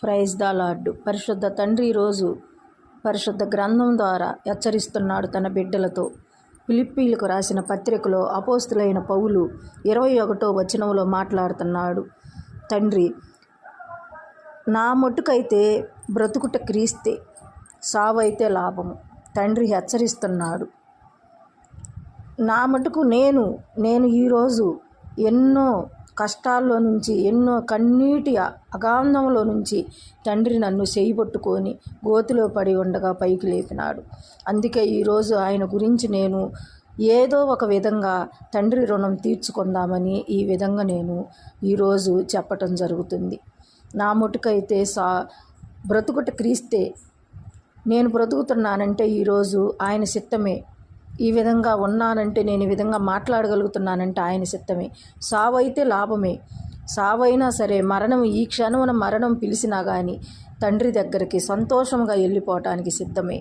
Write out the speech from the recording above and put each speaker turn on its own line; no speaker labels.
Praise the lord. పరిశుద్ధ తండ్రి ఈరోజు పరిశుద్ధ గ్రంథం ద్వారా హెచ్చరిస్తున్నాడు తన బిడ్డలతో. ఫిలిప్పీలకు రాసిన పత్రికలో అపోస్తులైన పౌలు 21వ వచనంలో మాట్లాడుతున్నాడు. తండ్రి, నా మట్టుకైతే బ్రతుకుట క్రీస్తే, సావైతే లాభము. తండ్రి హెచ్చరిస్తున్నాడు. నా మటుకు నేను ఈరోజు ఎన్నో కష్టాల్లో నుంచి, ఎన్నో కన్నీటి అగాధంలో నుంచి తండ్రి నన్ను చేయబట్టుకొని గోతిలో పడి ఉండగా పైకి లేపినాడు. అందుకే ఈరోజు ఆయన గురించి నేను ఏదో ఒక విధంగా తండ్రి రుణం తీర్చుకుందామని ఈ విధంగా నేను ఈరోజు చెప్పటం జరుగుతుంది. నా మటుకైతే బ్రతుకుట క్రీస్తే, నేను బ్రతుకుతున్నానంటే ఈరోజు ఆయన చిత్తమే. ఈ విధంగా ఉన్నానంటే, నేను ఈ విధంగా మాట్లాడగలుగుతున్నానంటే ఆయన చిత్తమే. సావైతే లాభమే. సావైనా సరే, మరణం ఈ క్షణమున మరణం పిలిచినా కానీ తండ్రి దగ్గరికి సంతోషంగా వెళ్ళిపోవటానికి సిద్ధమే.